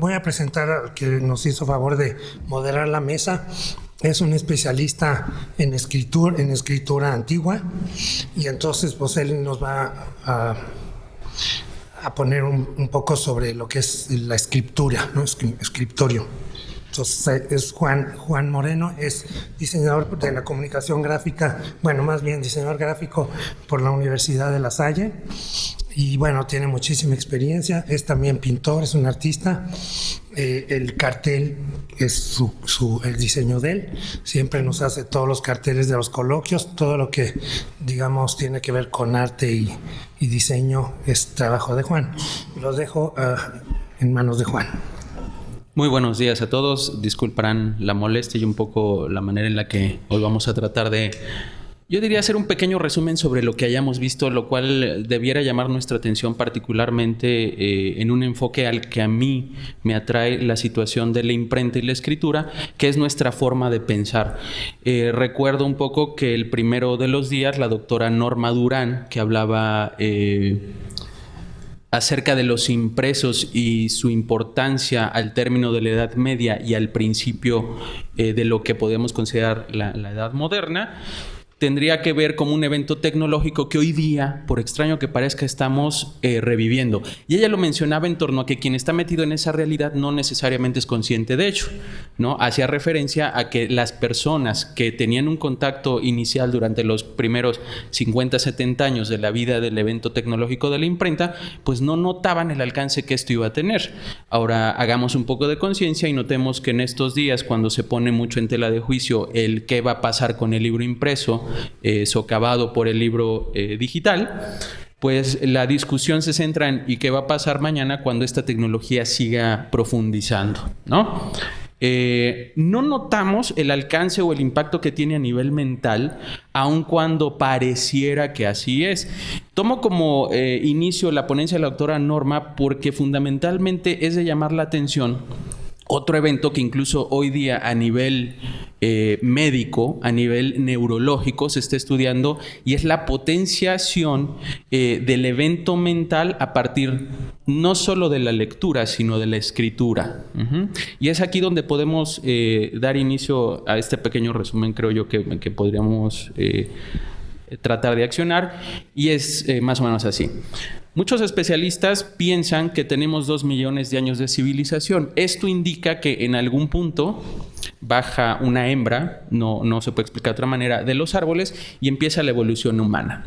voy a presentar al que nos hizo favor de moderar la mesa. Es un especialista en escritura antigua, y entonces pues él nos va a poner un poco sobre lo que es la escritura, ¿no? Escritorio. Entonces es Juan Moreno, es diseñador de la comunicación gráfica, bueno, más bien diseñador gráfico por la Universidad de La Salle, y bueno, tiene muchísima experiencia. Es también pintor, es un artista. El cartel es el diseño de él. Siempre nos hace todos los carteles de los coloquios. Todo lo que, digamos, tiene que ver con arte y diseño es trabajo de Juan. Los dejo en manos de Juan. Muy buenos días a todos. Disculparán la molestia y un poco la manera en la que hoy vamos a tratar de, yo diría, hacer un pequeño resumen sobre lo que hayamos visto, lo cual debiera llamar nuestra atención particularmente en un enfoque al que a mí me atrae la situación de la imprenta y la escritura, que es nuestra forma de pensar. Recuerdo un poco que el primero de los días la doctora Norma Durán, que hablaba acerca de los impresos y su importancia al término de la Edad Media y al principio de lo que podemos considerar la Edad Moderna, tendría que ver como un evento tecnológico que hoy día, por extraño que parezca, estamos reviviendo. Y ella lo mencionaba en torno a que quien está metido en esa realidad no necesariamente es consciente de ello, ¿no? Hacía referencia a que las personas que tenían un contacto inicial durante los primeros 50, 70 años de la vida del evento tecnológico de la imprenta, pues no notaban el alcance que esto iba a tener. Ahora hagamos un poco de conciencia y notemos que en estos días, cuando se pone mucho en tela de juicio el qué va a pasar con el libro impreso, socavado por el libro digital, pues la discusión se centra en ¿y qué va a pasar mañana cuando esta tecnología siga profundizando, ¿no? No notamos el alcance o el impacto que tiene a nivel mental, aun cuando pareciera que así es. Tomo como inicio la ponencia de la doctora Norma porque fundamentalmente es de llamar la atención otro evento que incluso hoy día a nivel médico, a nivel neurológico se está estudiando, y es la potenciación del evento mental a partir no solo de la lectura, sino de la escritura. Y es aquí donde podemos dar inicio a este pequeño resumen, creo yo, que podríamos tratar de accionar, y es más o menos así. Muchos especialistas piensan que tenemos 2 millones de años de civilización. Esto indica que en algún punto baja una hembra, no se puede explicar de otra manera, de los árboles y empieza la evolución humana.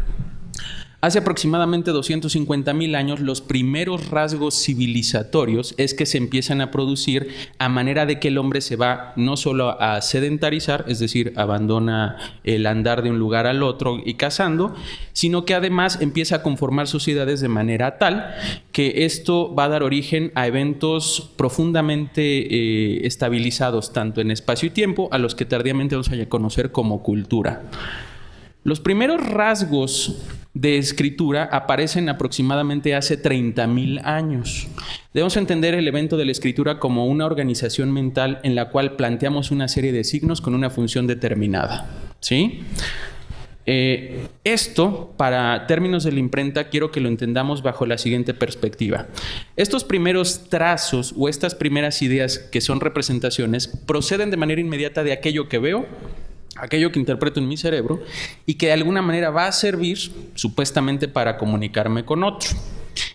Hace aproximadamente 250,000 años, los primeros rasgos civilizatorios es que se empiezan a producir a manera de que el hombre se va no solo a sedentarizar, es decir, abandona el andar de un lugar al otro y cazando, sino que además empieza a conformar sociedades de manera tal que esto va a dar origen a eventos profundamente estabilizados tanto en espacio y tiempo, a los que tardíamente vamos a conocer como cultura. Los primeros rasgos de escritura aparecen aproximadamente hace 30,000 años. Debemos entender el evento de la escritura como una organización mental en la cual planteamos una serie de signos con una función determinada, ¿sí? Esto, para términos de la imprenta, quiero que lo entendamos bajo la siguiente perspectiva. Estos primeros trazos o estas primeras ideas que son representaciones proceden de manera inmediata de aquello que veo, aquello que interpreto en mi cerebro y que de alguna manera va a servir supuestamente para comunicarme con otro.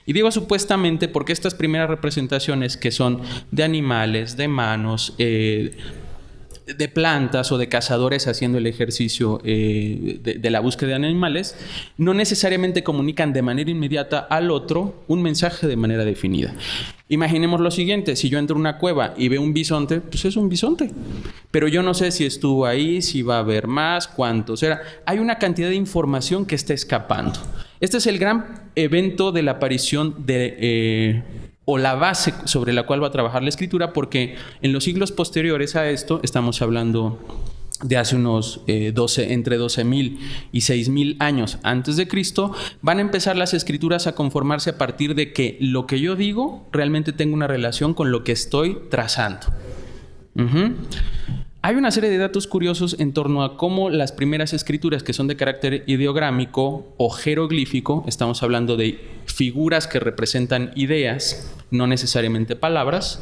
Y digo supuestamente porque estas primeras representaciones, que son de animales, de manos, de plantas o de cazadores haciendo el ejercicio de la búsqueda de animales, no necesariamente comunican de manera inmediata al otro un mensaje de manera definida. Imaginemos lo siguiente: si yo entro a una cueva y veo un bisonte, pues es un bisonte, pero yo no sé si estuvo ahí, si va a haber más, cuántos era. Hay una cantidad de información que está escapando. Este es el gran evento de la aparición de o la base sobre la cual va a trabajar la escritura, porque en los siglos posteriores a esto, estamos hablando de hace unos entre 12,000 y 6,000 años antes de Cristo, van a empezar las escrituras a conformarse a partir de que lo que yo digo realmente tenga una relación con lo que estoy trazando. Hay una serie de datos curiosos en torno a cómo las primeras escrituras que son de carácter ideográmico o jeroglífico, estamos hablando de figuras que representan ideas, no necesariamente palabras,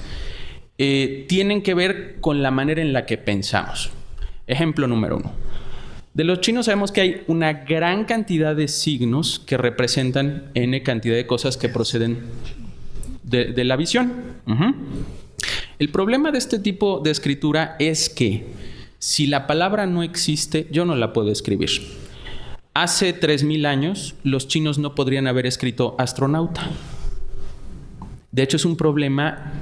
tienen que ver con la manera en la que pensamos. Ejemplo número 1. De los chinos sabemos que hay una gran cantidad de signos que representan n cantidad de cosas que proceden de la visión. El problema de este tipo de escritura es que si la palabra no existe, yo no la puedo escribir. Hace 3000 años, los chinos no podrían haber escrito astronauta. De hecho, es un problema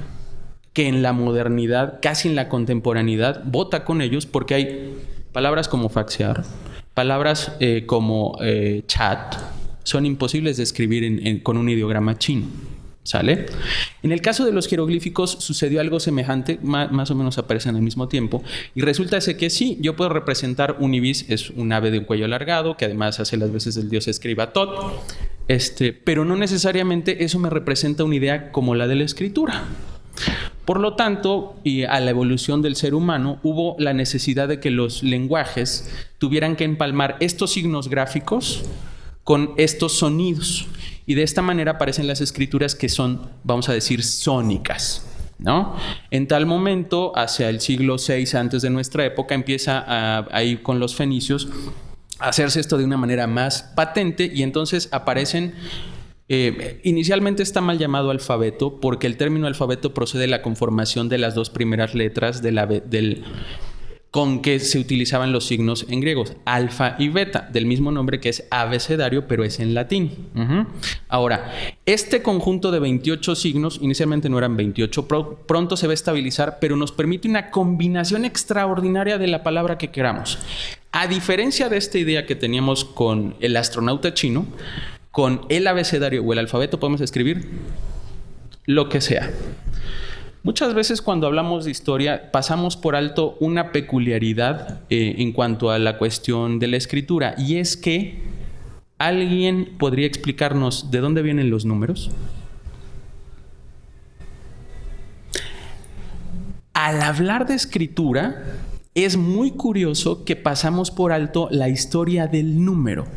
que en la modernidad, casi en la contemporaneidad, bota con ellos porque hay palabras como faxear, palabras como chat, son imposibles de escribir con un ideograma chino. ¿Sale? En el caso de los jeroglíficos sucedió algo semejante, más o menos aparecen al mismo tiempo, y resulta que sí, yo puedo representar un ibis, es un ave de un cuello alargado, que además hace las veces del dios escriba Tot, pero no necesariamente eso me representa una idea como la de la escritura. Por lo tanto, y a la evolución del ser humano, hubo la necesidad de que los lenguajes tuvieran que empalmar estos signos gráficos con estos sonidos. Y de esta manera aparecen las escrituras que son, vamos a decir, sónicas, ¿no? En tal momento, hacia el siglo VI antes de nuestra época, empieza a ir con los fenicios a hacerse esto de una manera más patente y entonces aparecen... inicialmente está mal llamado alfabeto porque el término alfabeto procede de la conformación de las dos primeras letras con que se utilizaban los signos en griegos, alfa y beta, del mismo nombre que es abecedario, pero es en latín. Ahora, este conjunto de 28 signos, inicialmente no eran 28, pronto se va a estabilizar, pero nos permite una combinación extraordinaria de la palabra que queramos. A diferencia de esta idea que teníamos con el astronauta chino, con el abecedario o el alfabeto podemos escribir lo que sea. Muchas veces cuando hablamos de historia pasamos por alto una peculiaridad en cuanto a la cuestión de la escritura, y es que ¿alguien podría explicarnos de dónde vienen los números? Al hablar de escritura es muy curioso que pasamos por alto la historia del número.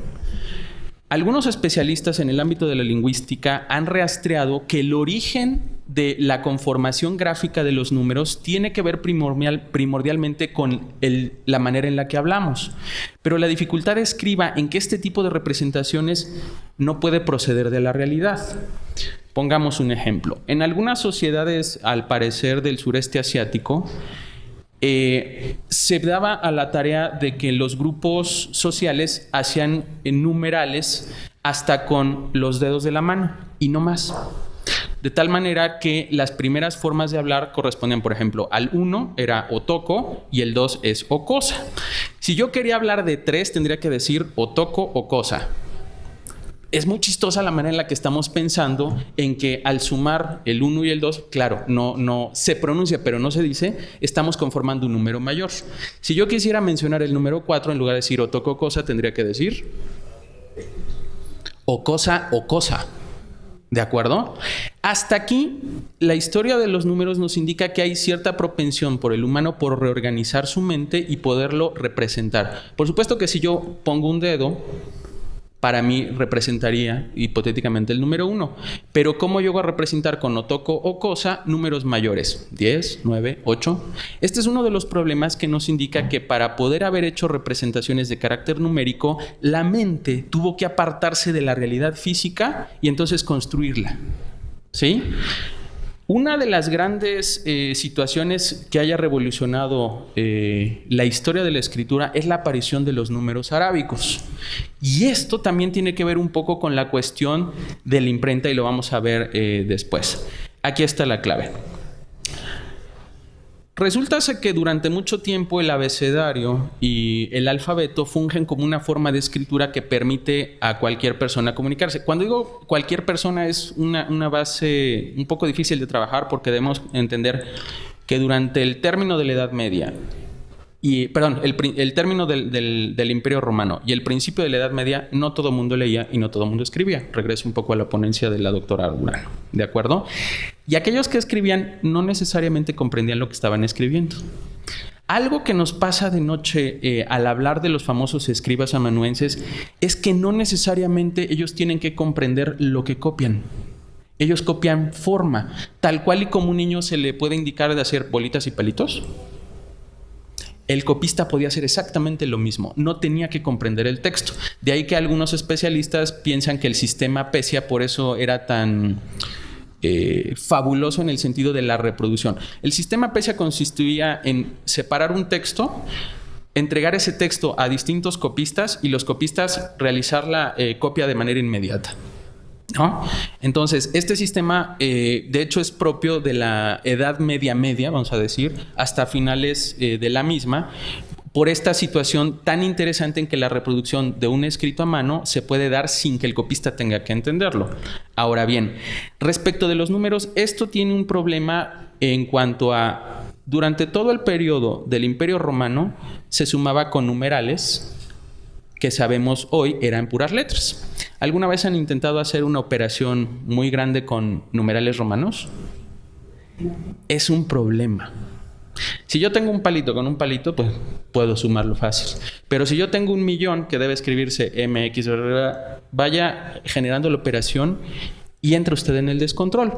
Algunos especialistas en el ámbito de la lingüística han rastreado que el origen de la conformación gráfica de los números tiene que ver primordialmente con la manera en la que hablamos. Pero la dificultad estriba en que este tipo de representaciones no puede proceder de la realidad. Pongamos un ejemplo. En algunas sociedades, al parecer del sureste asiático, se daba a la tarea de que los grupos sociales hacían numerales hasta con los dedos de la mano y no más. De tal manera que las primeras formas de hablar correspondían, por ejemplo, al 1 era otoko y el 2 es okosa. Si yo quería hablar de 3, tendría que decir otoko okosa. Es muy chistosa la manera en la que estamos pensando en que al sumar el 1 y el 2, claro, no se pronuncia, pero no se dice, estamos conformando un número mayor. Si yo quisiera mencionar el número 4, en lugar de decir otoko okosa, tendría que decir okosa okosa. ¿De acuerdo? Hasta aquí, la historia de los números nos indica que hay cierta propensión por el humano por reorganizar su mente y poderlo representar. Por supuesto que si yo pongo un dedo, para mí representaría hipotéticamente el número 1. Pero ¿cómo llego a representar con otoko o cosa números mayores? 10, 9, 8. Este es uno de los problemas que nos indica que para poder haber hecho representaciones de carácter numérico, la mente tuvo que apartarse de la realidad física y entonces construirla. ¿Sí? Una de las grandes situaciones que haya revolucionado la historia de la escritura es la aparición de los números arábicos. Y esto también tiene que ver un poco con la cuestión de la imprenta y lo vamos a ver después. Aquí está la clave. Resulta que durante mucho tiempo el abecedario y el alfabeto fungen como una forma de escritura que permite a cualquier persona comunicarse. Cuando digo cualquier persona es una base un poco difícil de trabajar porque debemos entender que durante el término de la Edad Media el término del Imperio Romano y el principio de la Edad Media, no todo el mundo leía y no todo el mundo escribía. Regreso un poco a la ponencia de la doctora Urano, ¿de acuerdo? Y aquellos que escribían no necesariamente comprendían lo que estaban escribiendo. Algo que nos pasa de noche al hablar de los famosos escribas amanuenses es que no necesariamente ellos tienen que comprender lo que copian. Ellos copian forma, tal cual y como un niño se le puede indicar de hacer bolitas y palitos. El copista podía hacer exactamente lo mismo, no tenía que comprender el texto. De ahí que algunos especialistas piensan que el sistema Pesia por eso era tan fabuloso en el sentido de la reproducción. El sistema Pesia consistía en separar un texto, entregar ese texto a distintos copistas y los copistas realizar la copia de manera inmediata, ¿no? Entonces, este sistema de hecho es propio de la Edad Media, vamos a decir, hasta finales de la misma, por esta situación tan interesante en que la reproducción de un escrito a mano se puede dar sin que el copista tenga que entenderlo. Ahora bien, respecto de los números, esto tiene un problema en cuanto a, durante todo el periodo del Imperio Romano se sumaba con numerales que sabemos hoy eran puras letras. ¿Alguna vez han intentado hacer una operación muy grande con numerales romanos? Es un problema. Si yo tengo un palito con un palito, pues puedo sumarlo fácil. Pero si yo tengo 1.000.000 que debe escribirse MX, vaya generando la operación y entra usted en el descontrol.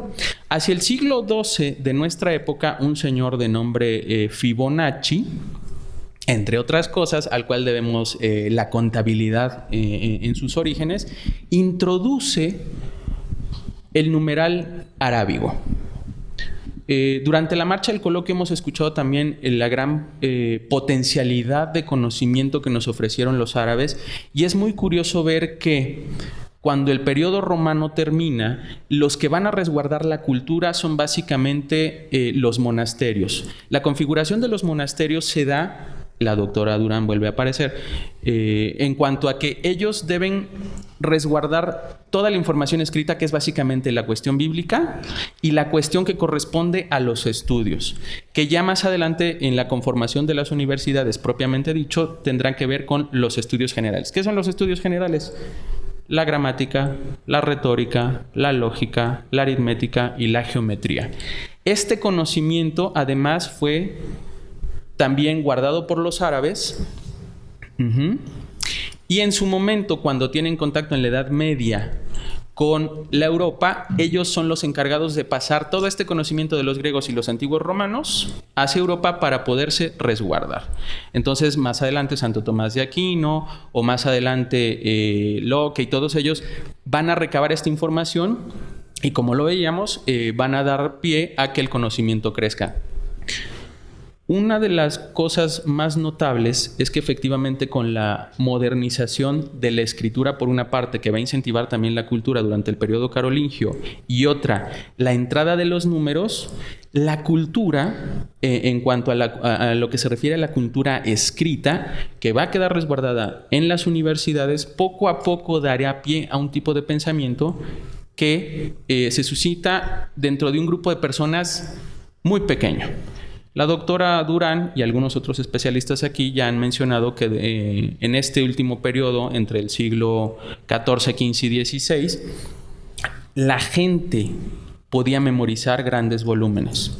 Hacia el siglo XII de nuestra época, un señor de nombre Fibonacci, entre otras cosas, al cual debemos la contabilidad en sus orígenes, introduce el numeral arábigo. Durante la marcha del coloquio hemos escuchado también la gran potencialidad de conocimiento que nos ofrecieron los árabes, y es muy curioso ver que cuando el periodo romano termina, los que van a resguardar la cultura son básicamente los monasterios. La configuración de los monasterios se da, la doctora Durán vuelve a aparecer, en cuanto a que ellos deben resguardar toda la información escrita, que es básicamente la cuestión bíblica y la cuestión que corresponde a los estudios, que ya más adelante en la conformación de las universidades propiamente dicho tendrán que ver con los estudios generales. ¿Qué son los estudios generales? La gramática, la retórica, la lógica, la aritmética y la geometría. Este conocimiento además fue también guardado por los árabes. Y en su momento, cuando tienen contacto en la Edad Media con la Europa, ellos son los encargados de pasar todo este conocimiento de los griegos y los antiguos romanos hacia Europa para poderse resguardar. Entonces, más adelante Santo Tomás de Aquino o más adelante Locke y todos ellos van a recabar esta información y, como lo veíamos, van a dar pie a que el conocimiento crezca. Una de las cosas más notables es que efectivamente con la modernización de la escritura, por una parte, que va a incentivar también la cultura durante el periodo carolingio, y otra, la entrada de los números, la cultura, en cuanto a lo que se refiere a la cultura escrita, que va a quedar resguardada en las universidades, poco a poco dará pie a un tipo de pensamiento que se suscita dentro de un grupo de personas muy pequeño. La doctora Durán y algunos otros especialistas aquí ya han mencionado que en este último periodo, entre el siglo XIV, XV y XVI, la gente podía memorizar grandes volúmenes.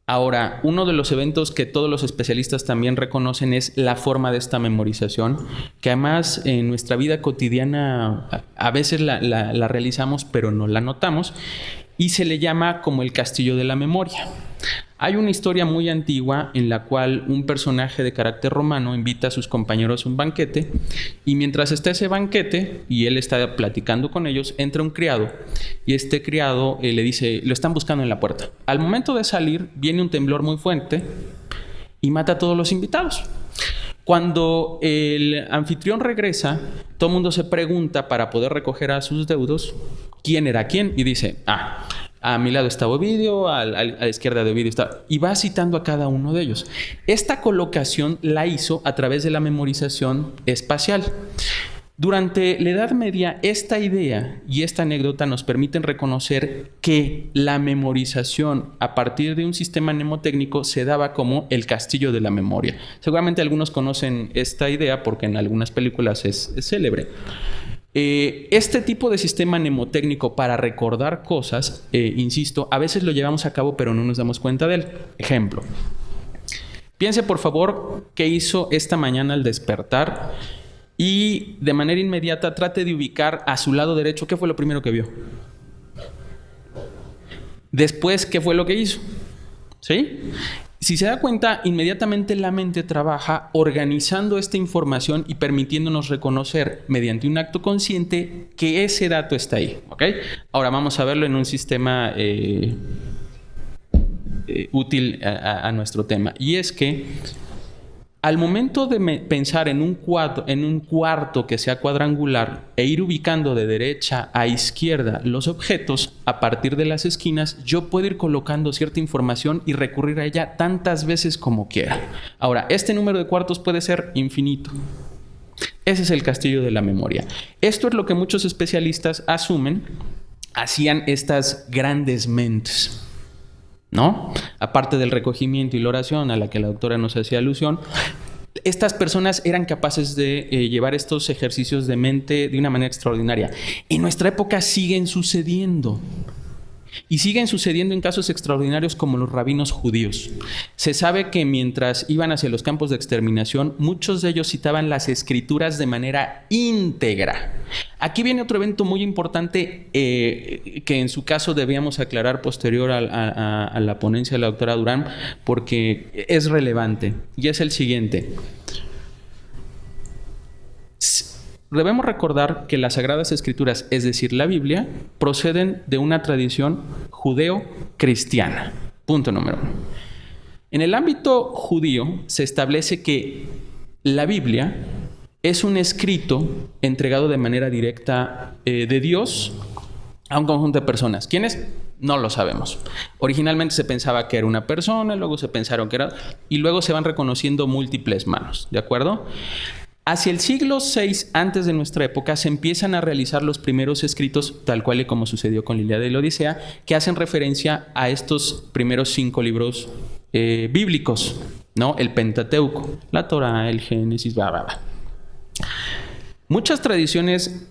Ahora, uno de los eventos que todos los especialistas también reconocen es la forma de esta memorización, que además en nuestra vida cotidiana a veces la realizamos, pero no la notamos, y se le llama como el castillo de la memoria. Hay una historia muy antigua en la cual un personaje de carácter romano invita a sus compañeros a un banquete, y mientras está ese banquete y él está platicando con ellos, entra un criado, y este criado le dice, lo están buscando en la puerta. Al momento de salir viene un temblor muy fuerte y mata a todos los invitados. Cuando el anfitrión regresa, todo el mundo se pregunta, para poder recoger a sus deudos, ¿quién era quién? Y dice, a mi lado está Ovidio, a la izquierda de Ovidio está... Y va citando a cada uno de ellos. Esta colocación la hizo a través de la memorización espacial. Durante la Edad Media, esta idea y esta anécdota nos permiten reconocer que la memorización a partir de un sistema mnemotécnico se daba como el castillo de la memoria. Seguramente algunos conocen esta idea porque en algunas películas es célebre. Este tipo de sistema mnemotécnico para recordar cosas, insisto, a veces lo llevamos a cabo pero no nos damos cuenta de él. Ejemplo, Piense, por favor, qué hizo esta mañana al despertar y de manera inmediata trate de ubicar a su lado derecho qué fue lo primero que vio. Después, ¿qué fue lo que hizo? ¿Sí? Si se da cuenta, inmediatamente la mente trabaja organizando esta información y permitiéndonos reconocer mediante un acto consciente que ese dato está ahí. ¿Ok? Ahora vamos a verlo en un sistema útil a nuestro tema. Y es que al momento de pensar en un cuarto que sea cuadrangular e ir ubicando de derecha a izquierda los objetos a partir de las esquinas, yo puedo ir colocando cierta información y recurrir a ella tantas veces como quiera. Ahora, este número de cuartos puede ser infinito. Ese es el castillo de la memoria. Esto es lo que muchos especialistas asumen hacían estas grandes mentes, ¿no? Aparte del recogimiento y la oración a la que la doctora nos hacía alusión, estas personas eran capaces de llevar estos ejercicios de mente de una manera extraordinaria. En nuestra época siguen sucediendo. Y siguen sucediendo en casos extraordinarios como los rabinos judíos. Se sabe que mientras iban hacia los campos de exterminación, muchos de ellos citaban las escrituras de manera íntegra. Aquí viene otro evento muy importante que en su caso debíamos aclarar posterior a la ponencia de la doctora Durán, porque es relevante, y es el siguiente. Debemos recordar que las Sagradas Escrituras, es decir, la Biblia, proceden de una tradición judeo-cristiana. Punto número 1. En el ámbito judío se establece que la Biblia es un escrito entregado de manera directa de Dios a un conjunto de personas. ¿Quiénes? No lo sabemos. Originalmente se pensaba que era una persona, luego se pensaron que era... y luego se van reconociendo múltiples manos, ¿de acuerdo? Hacia el siglo VI antes de nuestra época se empiezan a realizar los primeros escritos, tal cual y como sucedió con la Ilíada y la Odisea, que hacen referencia a estos primeros 5 libros bíblicos, ¿no? El Pentateuco, la Torá, el Génesis, bla, bla, bla. Muchas tradiciones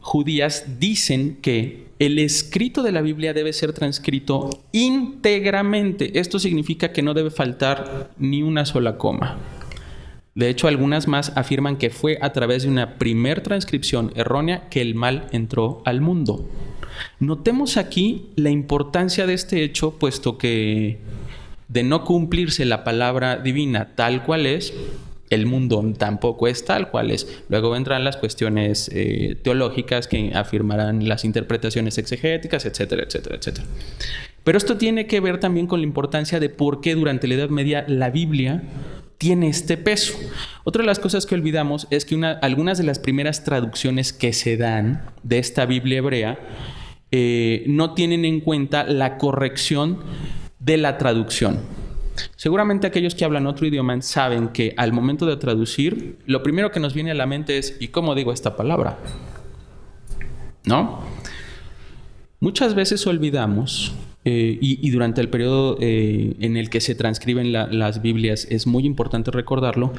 judías dicen que el escrito de la Biblia debe ser transcrito íntegramente. Esto significa que no debe faltar ni una sola coma. De hecho, algunas más afirman que fue a través de una primer transcripción errónea que el mal entró al mundo. Notemos aquí la importancia de este hecho, puesto que de no cumplirse la palabra divina tal cual es, el mundo tampoco es tal cual es. Luego vendrán las cuestiones teológicas que afirmarán las interpretaciones exegéticas, etcétera, etcétera, etcétera. Pero esto tiene que ver también con la importancia de por qué durante la Edad Media la Biblia tiene este peso. Otra de las cosas que olvidamos es que algunas de las primeras traducciones que se dan de esta Biblia hebrea no tienen en cuenta la corrección de la traducción. Seguramente aquellos que hablan otro idioma saben que al momento de traducir, lo primero que nos viene a la mente es ¿y cómo digo esta palabra? ¿No? Muchas veces olvidamos, y durante el periodo en el que se transcriben las Biblias es muy importante recordarlo,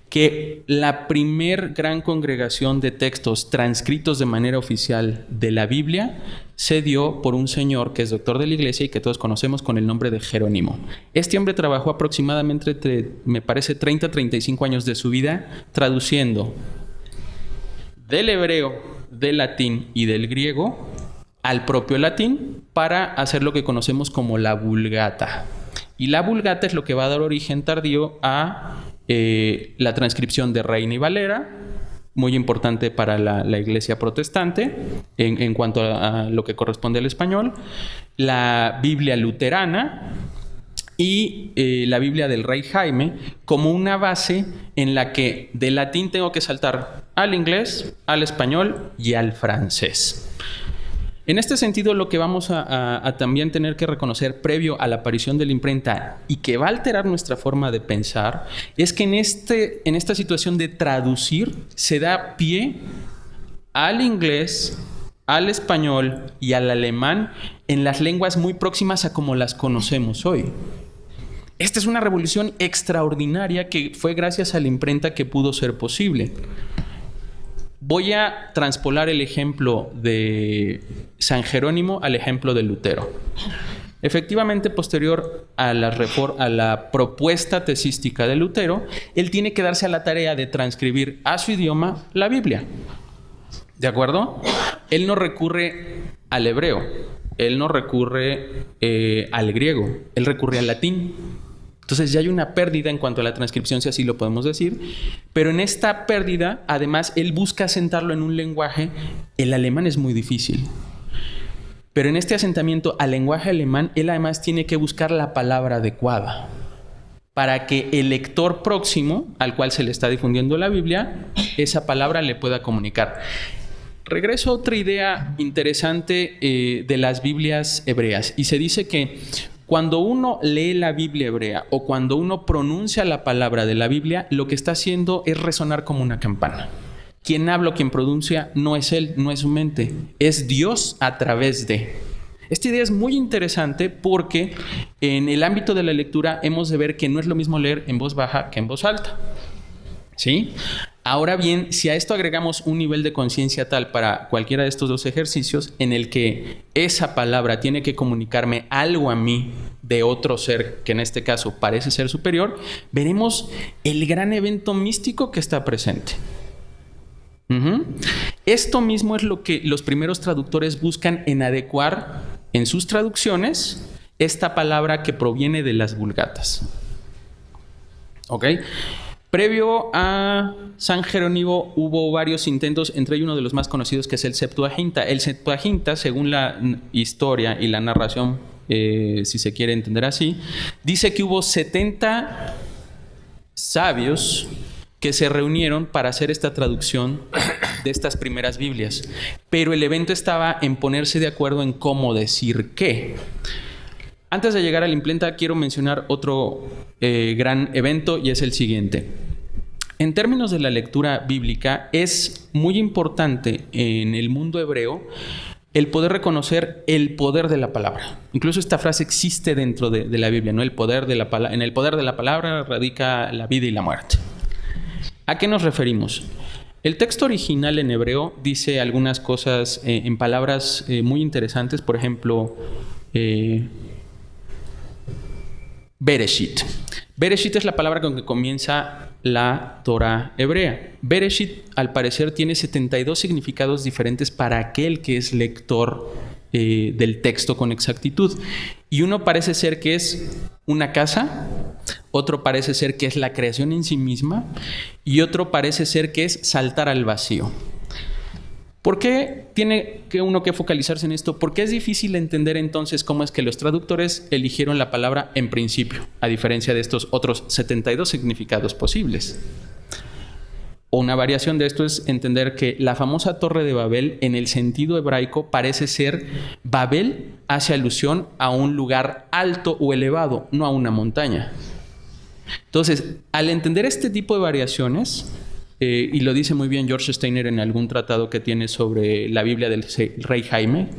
que la primer gran congregación de textos transcritos de manera oficial de la Biblia se dio por un señor que es doctor de la iglesia y que todos conocemos con el nombre de Jerónimo. Este hombre trabajó aproximadamente, me parece, 30 a 35 años de su vida traduciendo del hebreo, del latín y del griego al propio latín para hacer lo que conocemos como la Vulgata. Y la Vulgata es lo que va a dar origen tardío a la transcripción de Reina y Valera, muy importante para la iglesia protestante en cuanto a lo que corresponde al español, la Biblia luterana y la Biblia del Rey Jaime como una base en la que del latín tengo que saltar al inglés, al español y al francés. En este sentido, lo que vamos a también tener que reconocer previo a la aparición de la imprenta y que va a alterar nuestra forma de pensar es que en esta situación de traducir se da pie al inglés, al español y al alemán en las lenguas muy próximas a como las conocemos hoy. Esta es una revolución extraordinaria que fue gracias a la imprenta que pudo ser posible. Voy a transpolar el ejemplo de San Jerónimo al ejemplo de Lutero. Efectivamente, posterior a la propuesta tesística de Lutero, él tiene que darse a la tarea de transcribir a su idioma la Biblia. ¿De acuerdo? Él no recurre al hebreo, él no recurre al griego, él recurre al latín. Entonces ya hay una pérdida en cuanto a la transcripción, si así lo podemos decir. Pero en esta pérdida, además, él busca asentarlo en un lenguaje. El alemán es muy difícil. Pero en este asentamiento al lenguaje alemán, él además tiene que buscar la palabra adecuada para que el lector próximo, al cual se le está difundiendo la Biblia, esa palabra le pueda comunicar. Regreso a otra idea interesante de las Biblias hebreas. Y se dice que cuando uno lee la Biblia hebrea o cuando uno pronuncia la palabra de la Biblia, lo que está haciendo es resonar como una campana. Quien habla o quien pronuncia no es él, no es su mente, es Dios a través de. Esta idea es muy interesante porque en el ámbito de la lectura hemos de ver que no es lo mismo leer en voz baja que en voz alta. ¿Sí? Ahora bien, si a esto agregamos un nivel de conciencia tal para cualquiera de estos dos ejercicios, en el que esa palabra tiene que comunicarme algo a mí de otro ser, que en este caso parece ser superior, veremos el gran evento místico que está presente. Esto mismo es lo que los primeros traductores buscan en adecuar en sus traducciones esta palabra que proviene de las Vulgatas. ¿Ok? Previo a San Jerónimo hubo varios intentos, entre ellos uno de los más conocidos que es el Septuaginta. El Septuaginta, según la historia y la narración, si se quiere entender así, dice que hubo 70 sabios que se reunieron para hacer esta traducción de estas primeras Biblias. Pero el evento estaba en ponerse de acuerdo en cómo decir qué. Antes de llegar a la imprenta, quiero mencionar otro gran evento y es el siguiente. En términos de la lectura bíblica, es muy importante en el mundo hebreo el poder reconocer el poder de la palabra. Incluso esta frase existe dentro de la Biblia, ¿no? En el poder de la palabra radica la vida y la muerte. ¿A qué nos referimos? El texto original en hebreo dice algunas cosas en palabras muy interesantes, por ejemplo, Bereshit. Bereshit es la palabra con que comienza la Torá hebrea. Bereshit, al parecer, tiene 72 significados diferentes para aquel que es lector del texto con exactitud. Y uno parece ser que es una casa, otro parece ser que es la creación en sí misma y otro parece ser que es saltar al vacío. ¿Por qué tiene uno que focalizarse en esto? Porque es difícil entender entonces cómo es que los traductores eligieron la palabra en principio, a diferencia de estos otros 72 significados posibles. Una variación de esto es entender que la famosa Torre de Babel, en el sentido hebraico, parece ser Babel hace alusión a un lugar alto o elevado, no a una montaña. Entonces, al entender este tipo de variaciones, y lo dice muy bien George Steiner en algún tratado que tiene sobre la Biblia del rey Jaime,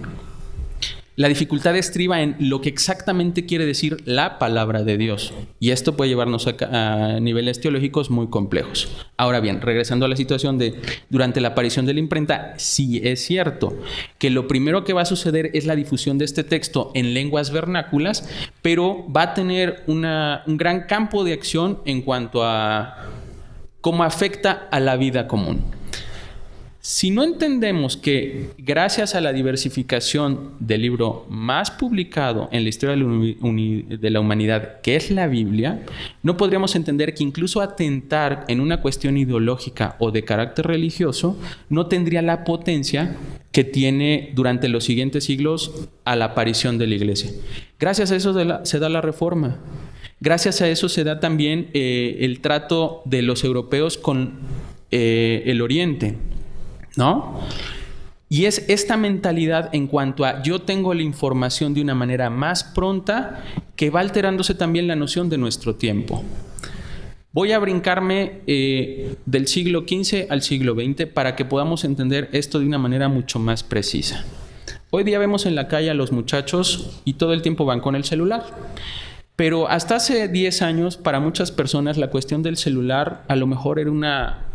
la dificultad estriba en lo que exactamente quiere decir la palabra de Dios. Y esto puede llevarnos a niveles teológicos muy complejos. Ahora bien, regresando a la situación de durante la aparición de la imprenta, sí es cierto que lo primero que va a suceder es la difusión de este texto en lenguas vernáculas, pero va a tener un gran campo de acción en cuanto a cómo afecta a la vida común. Si no entendemos que gracias a la diversificación del libro más publicado en la historia de la humanidad, que es la Biblia, no podríamos entender que incluso atentar en una cuestión ideológica o de carácter religioso no tendría la potencia que tiene durante los siguientes siglos a la aparición de la Iglesia. Gracias a eso se da la Reforma. Gracias a eso se da también el trato de los europeos con el Oriente, ¿no? Y es esta mentalidad en cuanto a yo tengo la información de una manera más pronta que va alterándose también la noción de nuestro tiempo. Voy a brincarme del siglo XV al siglo XX para que podamos entender esto de una manera mucho más precisa. Hoy día vemos en la calle a los muchachos y todo el tiempo van con el celular. Pero hasta hace 10 años, para muchas personas, la cuestión del celular a lo mejor era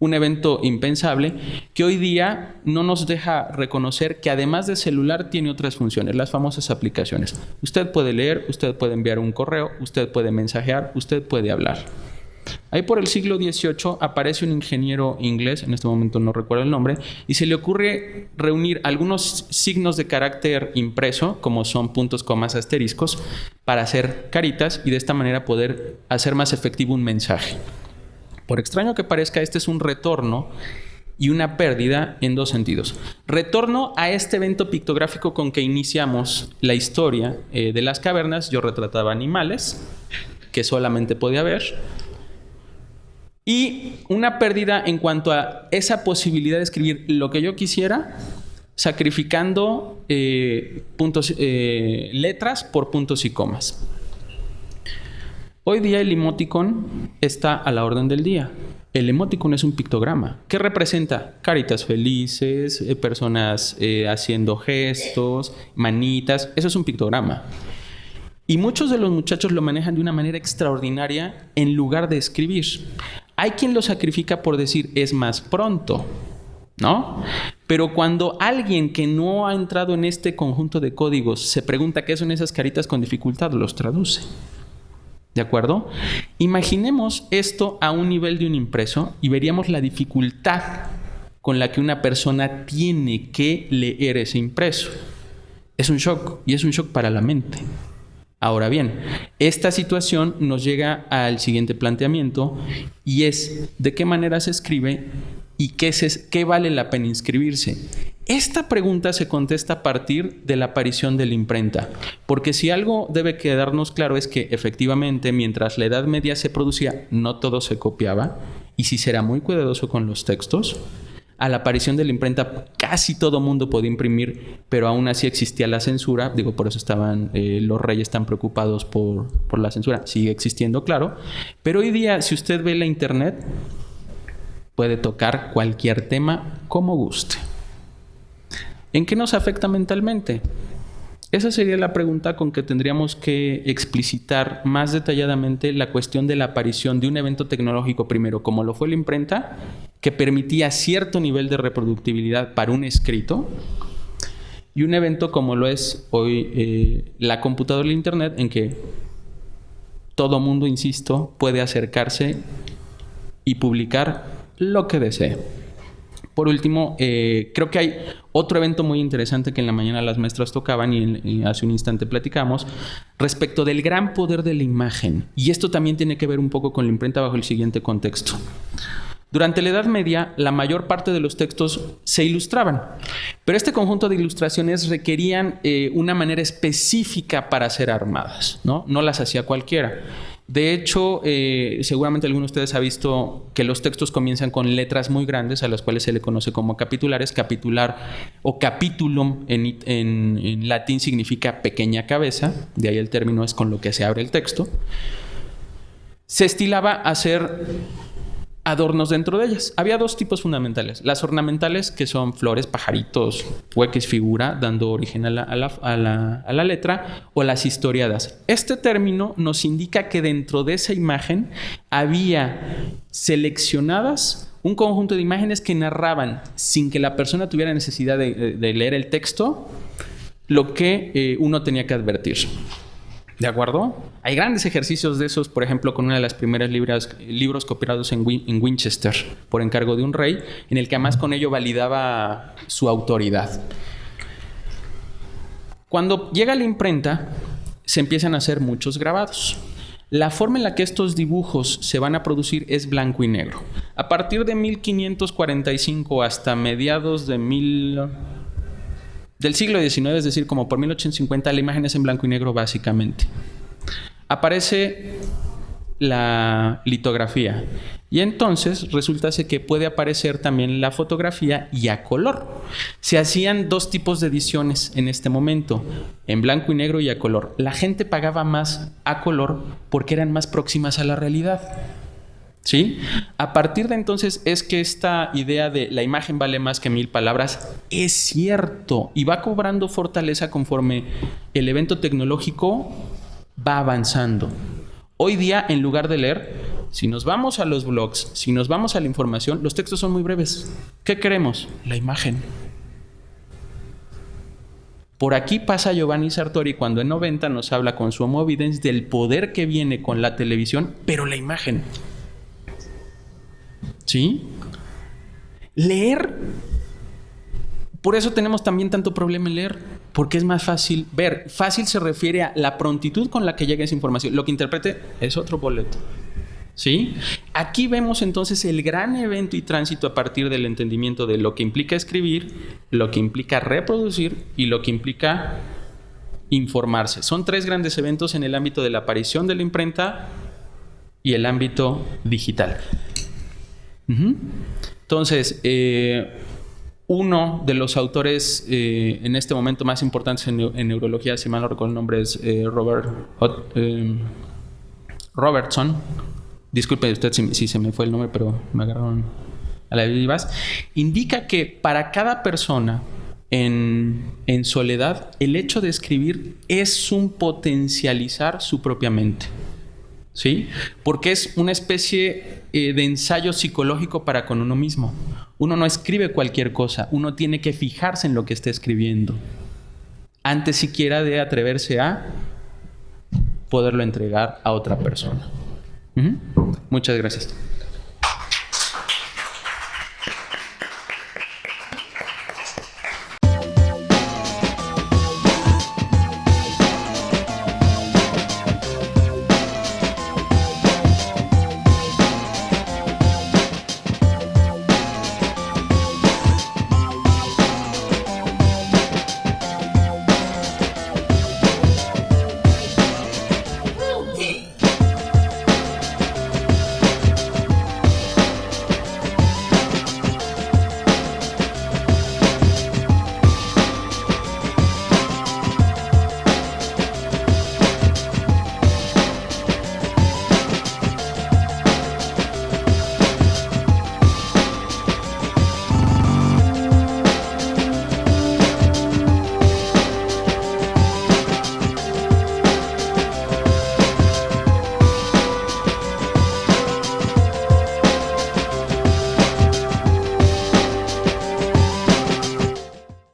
un evento impensable que hoy día no nos deja reconocer que además de celular tiene otras funciones, las famosas aplicaciones. Usted puede leer, usted puede enviar un correo, usted puede mensajear, usted puede hablar. Ahí por el siglo XVIII aparece un ingeniero inglés, en este momento no recuerdo el nombre, y se le ocurre reunir algunos signos de carácter impreso, como son puntos, comas, asteriscos, para hacer caritas y de esta manera poder hacer más efectivo un mensaje. Por extraño que parezca, este es un retorno y una pérdida en dos sentidos. Retorno a este evento pictográfico con que iniciamos la historia de las cavernas. Yo retrataba animales que solamente podía ver. Y una pérdida en cuanto a esa posibilidad de escribir lo que yo quisiera, sacrificando letras por puntos y comas. Hoy día el emoticon está a la orden del día. El emoticon es un pictograma. ¿Qué representa? Caritas felices, personas haciendo gestos, manitas. Eso es un pictograma. Y muchos de los muchachos lo manejan de una manera extraordinaria en lugar de escribir. Hay quien lo sacrifica por decir es más pronto, ¿no? Pero cuando alguien que no ha entrado en este conjunto de códigos se pregunta qué son esas caritas con dificultad, los traduce. ¿De acuerdo? Imaginemos esto a un nivel de un impreso y veríamos la dificultad con la que una persona tiene que leer ese impreso. Es un shock, y es un shock para la mente. Ahora bien, esta situación nos llega al siguiente planteamiento, y es ¿de qué manera se escribe y qué vale la pena inscribirse? Esta pregunta se contesta a partir de la aparición de la imprenta, porque si algo debe quedarnos claro es que efectivamente mientras la Edad Media se producía, no todo se copiaba, y si será muy cuidadoso con los textos. A la aparición de la imprenta casi todo mundo podía imprimir, pero aún así existía la censura. Digo, por eso estaban los reyes tan preocupados por la censura. Sigue existiendo, claro. Pero hoy día, si usted ve la internet, puede tocar cualquier tema como guste. ¿En qué nos afecta mentalmente? Esa sería la pregunta con que tendríamos que explicitar más detalladamente la cuestión de la aparición de un evento tecnológico primero, como lo fue la imprenta, que permitía cierto nivel de reproductibilidad para un escrito, y un evento como lo es hoy la computadora y el internet, en que todo mundo, insisto, puede acercarse y publicar lo que desee. Por último, creo que hay otro evento muy interesante que en la mañana las maestras tocaban y hace un instante platicamos respecto del gran poder de la imagen. Y esto también tiene que ver un poco con la imprenta bajo el siguiente contexto. Durante la Edad Media, la mayor parte de los textos se ilustraban, pero este conjunto de ilustraciones requerían una manera específica para ser armadas, ¿no? No las hacía cualquiera. De hecho, seguramente alguno de ustedes ha visto que los textos comienzan con letras muy grandes, a las cuales se le conoce como capitulares. Capitular o capitulum en latín significa pequeña cabeza, de ahí el término es con lo que se abre el texto. Se estilaba hacer adornos dentro de ellas. Había dos tipos fundamentales. Las ornamentales, que son flores, pajaritos, X figura, dando origen a la letra, o las historiadas. Este término nos indica que dentro de esa imagen había seleccionadas un conjunto de imágenes que narraban, sin que la persona tuviera necesidad de leer el texto, lo que uno tenía que advertir. ¿De acuerdo? Hay grandes ejercicios de esos, por ejemplo, con una de las primeras libros copiados en Winchester por encargo de un rey, en el que además con ello validaba su autoridad. Cuando llega la imprenta, se empiezan a hacer muchos grabados. La forma en la que estos dibujos se van a producir es blanco y negro. A partir de 1545 hasta mediados del siglo XIX, es decir, como por 1850, la imagen es en blanco y negro básicamente. Aparece la litografía y entonces resulta que puede aparecer también la fotografía y a color. Se hacían dos tipos de ediciones en este momento, en blanco y negro y a color. La gente pagaba más a color porque eran más próximas a la realidad. ¿Sí? A partir de entonces es que esta idea de la imagen vale más que 1000 palabras es cierto y va cobrando fortaleza conforme el evento tecnológico va avanzando. Hoy día, en lugar de leer, Si nos vamos a los blogs, si nos vamos a la información, los textos son muy breves. ¿Qué queremos? La imagen. Por aquí pasa Giovanni Sartori cuando en 90 nos habla con su Homo Evidens del poder que viene con la televisión, pero la imagen. ¿Sí? Leer. Por eso tenemos también tanto problema en leer, porque es más fácil ver. Fácil se refiere a la prontitud con la que llega esa información. Lo que interprete es otro boleto. ¿Sí? Aquí vemos entonces el gran evento y tránsito a partir del entendimiento de lo que implica escribir, lo que implica reproducir y lo que implica informarse. Son 3 grandes eventos en el ámbito de la aparición de la imprenta y el ámbito digital. Entonces, uno de los autores en este momento más importantes en neurología, si mal no recuerdo el nombre, es Robertson. Disculpe usted si se me fue el nombre, pero me agarraron a la vivas. Indica que para cada persona en soledad, el hecho de escribir es un potencializar su propia mente. ¿Sí? Porque es una especie de ensayo psicológico para con uno mismo. Uno no escribe cualquier cosa, uno tiene que fijarse en lo que está escribiendo antes siquiera de atreverse a poderlo entregar a otra persona. Muchas gracias.